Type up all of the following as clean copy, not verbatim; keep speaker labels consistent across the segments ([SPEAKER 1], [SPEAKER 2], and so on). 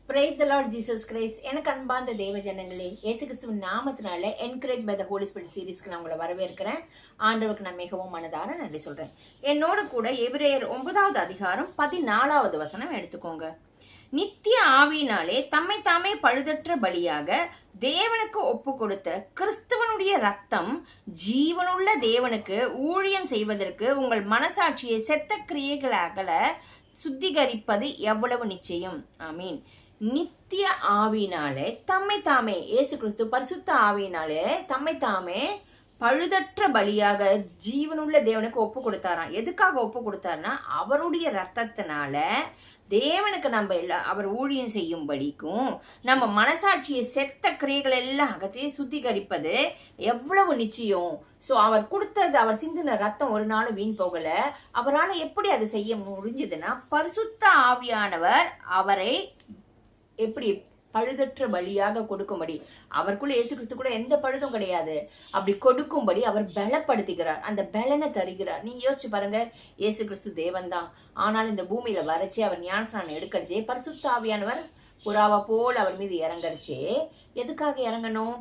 [SPEAKER 1] Price the Lord Jesus Christ. எனக்கு அன்பார்ந்த தேவ ஜனங்களே, இயேசு கிறிஸ்துவின் நாமத்தினால encourage by the Holy Spirit சீரீஸ்க்கு நான் உங்களை வரவேற்கிறேன். ஆண்டவருக்கு நான் மிகவும் மனதார நன்றி சொல்றேன். என்னோட கூட எபிரேயர் 9வது அதிகாரம் 14வது வசனம் எடுத்துக்கோங்க. நித்திய ஆவியினாலே தம்மை தாமே பழுதற்ற பலியாக தேவனுக்கு ஒப்பு கொடுத்த கிறிஸ்துவனுடைய ரத்தம் ஜீவனுள்ள தேவனுக்கு ஊழியம் செய்வதற்கு உங்கள் மனசாட்சியை செத்த கிரியைகளாக சுத்திகரிப்பது எவ்வளவு நிச்சயம். ஆமீன். நித்திய ஆவியினாலே தம்மை தாமே, இயேசு கிறிஸ்து பரிசுத்த ஆவியினாலே தம்மை தாமே பழுதற்ற பலியாக ஜீவனுள்ள தேவனுக்கு ஒப்பு கொடுத்தாராம். எதுக்காக ஒப்பு கொடுத்தாருன்னா, அவருடைய ரத்தத்தினால தேவனுக்கு நம்ம அவர் ஊழியம் செய்யும்படிக்கும் நம்ம மனசாட்சியை செத்த கிரியைகள் எல்லாம் அகத்தையே சுத்திகரிப்பது எவ்வளவு நிச்சயம். சோ அவர் கொடுத்தது, அவர் சிந்தின ரத்தம் ஒரு நாள் வீண் போகல. அவரால் எப்படி அதை செய்ய முடிஞ்சதுன்னா, பரிசுத்த ஆவியானவர் அவரை எப்படி பழுதற்ற பலியாக கொடுக்கும்படி, அவருக்குள்ள இயேசு கிறிஸ்து கூட எந்த பழுதும் கிடையாது, அப்படி கொடுக்கும்படி அவர் பலப்படுத்துகிறார், அந்த பலனை தருகிறார். நீங்க யோசிச்சு பாருங்க, இயேசு கிறிஸ்து தேவன் தான், ஆனால் இந்த பூமியில வரைச்சு அவர் ஞானஸ்நானம் எடுக்கடிச்சே பரிசுத்த ஆவியானவர் புறாவா போல் அவர் மீது இறங்கடிச்சே. எதுக்காக இறங்கணும்?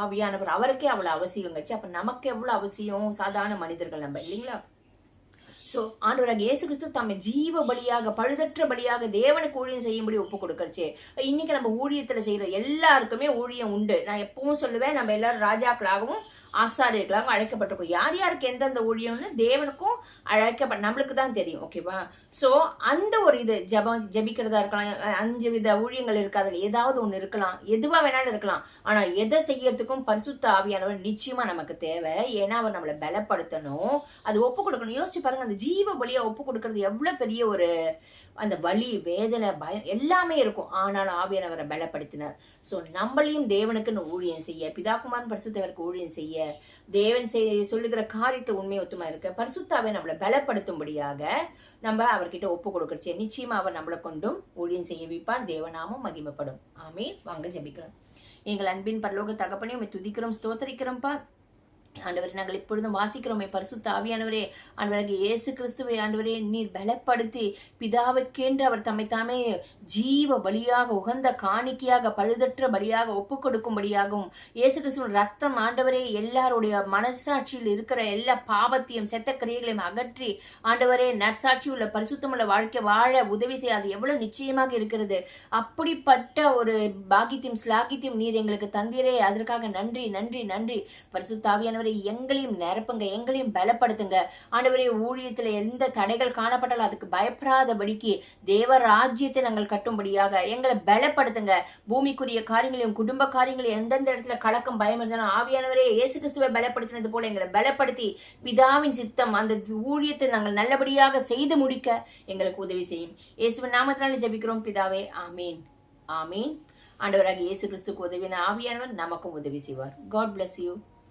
[SPEAKER 1] ஆவியானவர் அவருக்கே அவ்வளவு அவசியம் கிடைச்சு. அப்ப நமக்கு எவ்வளவு அவசியம், சாதாரண மனிதர்கள் நம்ம, இல்லைங்களா? சோ ஆண்டவராக இயேசு கிறிஸ்து தம்மை ஜீவ பலியாக பழுதற்ற பலியாக தேவனுக்கு ஊழியம் செய்யும்படி ஒப்பு கொடுக்கறச்சு. இன்னைக்கு நம்ம ஊழியத்துல செய்யற எல்லாருக்குமே ஊழியம் உண்டு. நான் எப்பவும் சொல்லுவேன், நம்ம எல்லாரும் ராஜாக்களாகவும் ஆசாரியர்களாகவும் அழைக்கப்பட்டிருக்கோம். யார் யாருக்கு எந்தெந்த ஊழியம்னு தேவனுக்கும் நம்மளுக்கு தான் தெரியும். ஓகேவா? சோ அந்த ஒரு இது ஜபிக்கிறதா இருக்கலாம், 5 வித ஊழியங்கள் இருக்கு, அதுல ஏதாவது ஒண்ணு இருக்கலாம், எதுவா வேணாலும் இருக்கலாம். ஆனா எதை செய்யறதுக்கும் பரிசுத்த ஆவியானவர் நிச்சயமா நமக்கு தேவை. ஏன்னா அவர் நம்மளை பலப்படுத்தணும், அது ஒப்பு கொடுக்கணும். யோசிச்சு பாருங்க, அந்த ஜீவ பலியா ஒப்பு கொடுக்கறது எவ்வளவு பெரிய ஒரு, அந்த வலி, வேதனை, பயம் எல்லாமே இருக்கும். ஆனால் ஆவியானவரை பலப்படுத்தினார். சோ நம்மளையும் தேவனுக்குன்னு ஊழியம் செய்ய, பிதாகுமாரன் பரிசுத்தவருக்கு ஊழியம் செய்ய, தேவன் சொல்லுகிற காரியத்தை உண்மை ஒத்துமா இருக்க, பரிசுத்தாவை நம்மளை பலப்படுத்தும்படியாக நம்ம அவர்கிட்ட ஒப்பு கொடுக்கறச்சு. நிச்சயமா அவர் நம்மளை கொண்டும் ஊழியம் செய்ய வைப்பார். தேவநாமம் மகிமைப்படும். ஆமீன். வாங்க ஜெபிக்கிறோம். எங்கள் அன்பின் பரலோக தகப்பனே, உம்மை துதிக்கிறோம், ஸ்தோத்தரிக்கிறோம்ப்பா. ஆண்டவரே, நாங்கள் இப்பொழுதும் வாசிக்கிறோமே, பரிசுத்த ஆவியானவரே, ஆண்டவராக இயேசு கிறிஸ்துவை ஆண்டவரே நீர் பலப்படுத்தி பிதாவுக்கென்று அவர் தம்மை தாமே ஜீவ பலியாக உகந்த காணிக்கையாக பழுதற்ற பலியாக ஒப்பு கொடுக்கும்படியாகவும், இயேசு கிறிஸ்துவின் ரத்தம் ஆண்டவரே எல்லாருடைய மனசாட்சியில் இருக்கிற எல்லா பாவத்தையும் செத்த கிரியைகளையும் அகற்றி ஆண்டவரே நற்சாட்சி உள்ள பரிசுத்தமுள்ள வாழ்க்கை வாழ உதவி செய்யாது எவ்வளவு நிச்சயமாக இருக்கிறது. அப்படிப்பட்ட ஒரு பாக்கியத்தையும் ஸ்லாகியத்தையும் நீர் எங்களுக்கு தந்தீரே, அதற்காக நன்றி நன்றி நன்றி. பரிசுத்த ஆவியானவரே, எங்களையும் நிரப்புங்க, எங்களையும் பலப்படுத்துங்க. ஆண்டவரே, ஊழியத்துல எந்த தடைகள் காணப்பட்டாலும் அதுக்கு பயப்படாதபடிக்கு தேவ ராஜ்யத்தை நாங்கள் கட்டும்படியாக எங்களை பலப்படுத்துங்க. பூமிக்குரிய காரியங்களையும் குடும்ப காரியங்களையும் எந்தெந்த இடத்துல கலக்கம் பயம் இருந்தாலும் ஆவியானவரே இயேசு கிறிஸ்துவை பலப்படுத்தினது போல எங்களை பலப்படுத்தி பிதாவின் சித்தம் அந்த ஊழியத்தை நாங்கள் நல்லபடியாக செய்து முடிக்க எங்களுக்கு உதவி செய்யும். இயேசுவின் நாமத்தினால ஜெபிக்கிறோம் பிதாவே. ஆமீன் ஆமீன். ஆண்டவராக இயேசு கிறிஸ்துக்கு உதவின ஆவியானவர் நமக்கும் உதவி செய்வார். God bless you.